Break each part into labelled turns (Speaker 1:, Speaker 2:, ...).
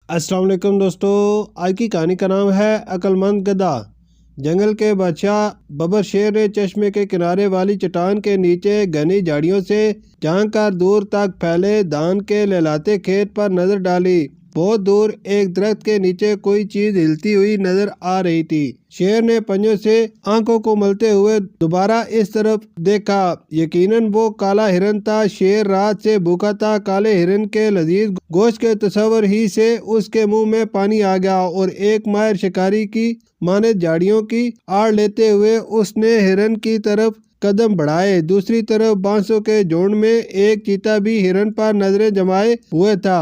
Speaker 1: السلام علیکم دوستو، آج کی کہانی کا نام ہے عقل مند گدھا۔ جنگل کے بادشاہ ببر شیر نے چشمے کے کنارے والی چٹان کے نیچے گھنی جھاڑیوں سے جھانک کر دور تک پھیلے دھان کے لہلاتے کھیت پر نظر ڈالی۔ بہت دور ایک درخت کے نیچے کوئی چیز ہلتی ہوئی نظر آ رہی تھی۔ شیر نے پنجوں سے آنکھوں کو ملتے ہوئے دوبارہ اس طرف دیکھا۔ یقیناً وہ کالا ہرن تھا۔ شیر رات سے بھوکا تھا۔ کالے ہرن کے لذیذ گوشت کے تصور ہی سے اس کے منہ میں پانی آ گیا اور ایک ماہر شکاری کی مانند جھاڑیوں کی آڑ لیتے ہوئے اس نے ہرن کی طرف قدم بڑھائے۔ دوسری طرف بانسوں کے جھنڈ میں ایک چیتا بھی ہرن پر نظریں جمائے ہوئے تھا۔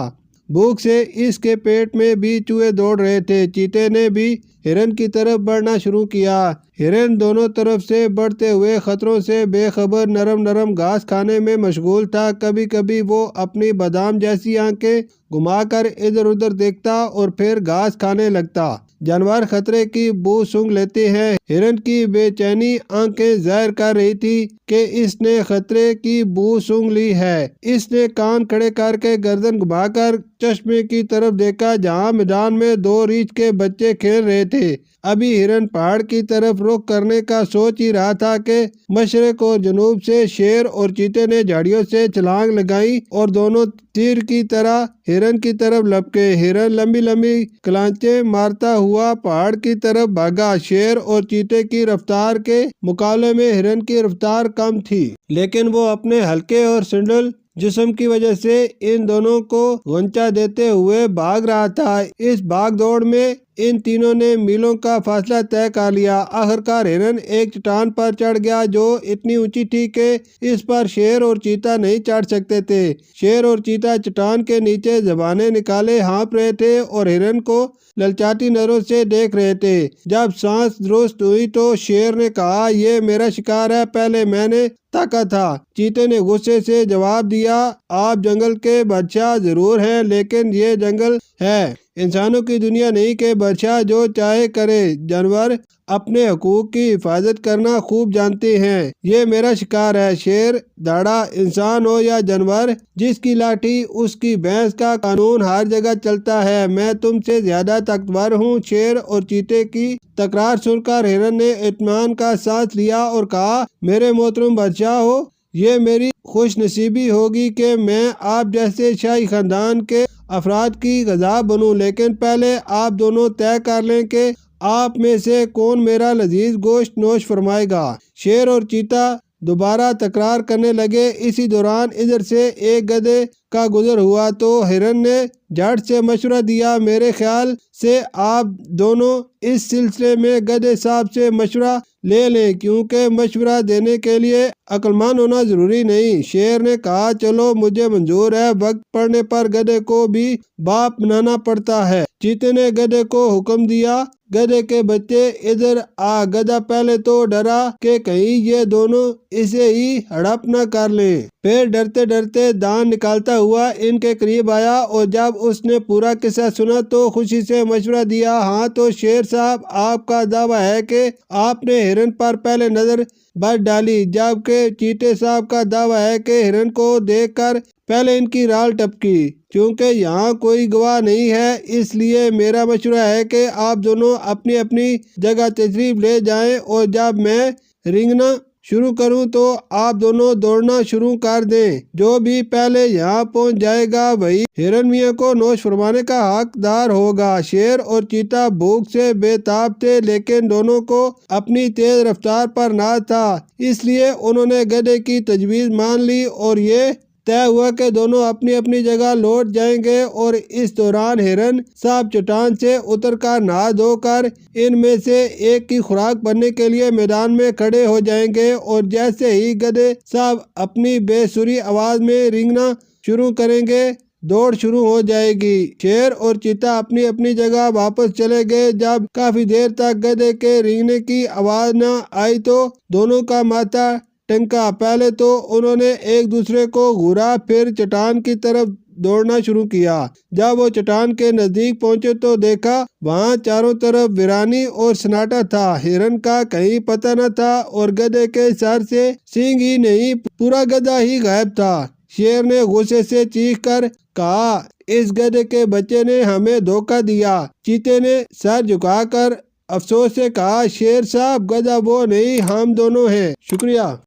Speaker 1: بھوک سے اس کے پیٹ میں بھی چوہے دوڑ رہے تھے۔ چیتے نے بھی ہرن کی طرف بڑھنا شروع کیا۔ ہرن دونوں طرف سے بڑھتے ہوئے خطروں سے بے خبر نرم نرم گھاس کھانے میں مشغول تھا۔ کبھی کبھی وہ اپنی بادام جیسی آنکھیں گھما کر ادھر ادھر دیکھتا اور پھر گھاس کھانے لگتا۔ جانور خطرے کی بو سونگھ لیتے ہیں۔ ہرن کی بے چینی آنکھیں ظاہر کر رہی تھی کہ اس نے خطرے کی بو سونگھ لی ہے۔ اس نے کان کھڑے کر کے گردن گھما کر چشمے کی طرف دیکھا جہاں میدان میں دو ریچھ کے بچے کھیل رہے تھے۔ ابھی ہرن پہاڑ کی طرف رخ کرنے کا سوچ ہی رہا تھا کہ مشرق اور جنوب سے شیر اور چیتے نے جھاڑیوں سے چھلانگ لگائی اور دونوں تیر کی طرح ہرن کی طرف لپکے۔ ہرن لمبی لمبی کلانچیں مارتا ہوا پہاڑ کی طرف بھاگا۔ شیر اور چیتے کی رفتار کے مقابلے میں ہرن کی رفتار کم تھی، لیکن وہ اپنے ہلکے اور سنڈل جسم کی وجہ سے ان دونوں کو غنچہ دیتے ہوئے بھاگ رہا تھا۔ اس بھاگ دوڑ میں ان تینوں نے میلوں کا فاصلہ طے کر لیا۔ آخرکار ہرن ایک چٹان پر چڑھ گیا جو اتنی اونچی تھی کہ اس پر شیر اور چیتا نہیں چڑھ سکتے تھے۔ شیر اور چیتا چٹان کے نیچے زبانیں نکالے ہانپ رہے تھے اور ہرن کو للچاتی نظروں سے دیکھ رہے تھے۔ جب سانس درست ہوئی تو شیر نے کہا، یہ میرا شکار ہے، پہلے میں نے تاکا تھا۔ چیتے نے غصے سے جواب دیا، آپ جنگل کے بادشاہ ضرور ہیں لیکن یہ جنگل ہے، انسانوں کی دنیا نہیں کہ بادشاہ جو چاہے کرے۔ جانور اپنے حقوق کی حفاظت کرنا خوب جانتے ہیں۔ یہ میرا شکار ہے۔ شیر داڑا، انسان ہو یا جانور، جس کی لاٹھی اس کی بھینس کا قانون ہر جگہ چلتا ہے۔ میں تم سے زیادہ طاقتور ہوں۔ شیر اور چیتے کی تکرار سن کر ہرن نے اطمینان کا سانس لیا اور کہا، میرے محترم بادشاہ ہو، یہ میری خوش نصیبی ہوگی کہ میں آپ جیسے شاہی خاندان کے افراد کی غذا بنوں، لیکن پہلے آپ دونوں طے کر لیں کہ آپ میں سے کون میرا لذیذ گوشت نوش فرمائے گا۔ شیر اور چیتا دوبارہ تکرار کرنے لگے۔ اسی دوران ادھر سے ایک گدھے کا گزر ہوا تو ہرن نے جھٹ سے مشورہ دیا، میرے خیال سے آپ دونوں اس سلسلے میں گدھے صاحب سے مشورہ لے لیں، کیونکہ مشورہ دینے کے لیے عقل مند ہونا ضروری نہیں۔ شیر نے کہا، چلو مجھے منظور ہے، وقت پڑنے پر گدھے کو بھی باپ بنانا پڑتا ہے۔ چیتے نے گدھے کو حکم دیا، گدھے کے بچے ادھر آ۔ گدھا پہلے تو ڈرا کہ کہیں یہ دونوں اسے ہی ہڑپ نہ کر لیں، پھر ڈرتے ڈرتے دان نکالتا ہوا ان کے قریب آیا اور جب اس نے پورا قصہ سنا تو خوشی سے مشورہ دیا، ہاں تو شیر صاحب، آپ کا دعویٰ ہے کہ آپ نے ہرن پر پہلے نظر بس ڈالی، جبکہ چیتے صاحب کا دعویٰ ہے کہ ہرن کو دیکھ کر پہلے ان کی رال ٹپکی۔ چونکہ یہاں کوئی گواہ نہیں ہے، اس لیے میرا مشورہ ہے کہ آپ دونوں اپنی اپنی جگہ تشریف لے جائیں اور جب میں رینگنا شروع کروں تو آپ دونوں دوڑنا شروع کر دیں۔ جو بھی پہلے یہاں پہنچ جائے گا وہی ہرن میاں کو نوش فرمانے کا حقدار ہوگا۔ شیر اور چیتا بھوک سے بے تاب تھے، لیکن دونوں کو اپنی تیز رفتار پر ناز تھا، اس لیے انہوں نے گدھے کی تجویز مان لی اور یہ طے ہوا کہ دونوں اپنی اپنی جگہ لوٹ جائیں گے اور اس دوران ہرن صاحب چٹان سے اتر کر نہا دھو کر ان میں سے ایک کی خوراک بننے کے لیے میدان میں کھڑے ہو جائیں گے اور جیسے ہی گدھے صاحب اپنی بے سری آواز میں رینگنا شروع کریں گے دوڑ شروع ہو جائے گی۔ شیر اور چیتا اپنی اپنی جگہ واپس چلے گئے۔ جب کافی دیر تک گدھے کے رینگنے کی آواز نہ آئی تو دونوں کا ماتھا ٹنکا۔ پہلے تو انہوں نے ایک دوسرے کو گھورا، پھر چٹان کی طرف دوڑنا شروع کیا۔ جب وہ چٹان کے نزدیک پہنچے تو دیکھا وہاں چاروں طرف ویرانی اور سناٹا تھا۔ ہرن کا کہیں پتہ نہ تھا اور گدھے کے سر سے سینگ ہی نہیں، پورا گدھا ہی غائب تھا۔ شیر نے غصے سے چیخ کر کہا، اس گدھے کے بچے نے ہمیں دھوکہ دیا۔ چیتے نے سر جھکا کر افسوس سے کہا، شیر صاحب گدھا وہ نہیں، ہم دونوں ہیں۔ شکریہ۔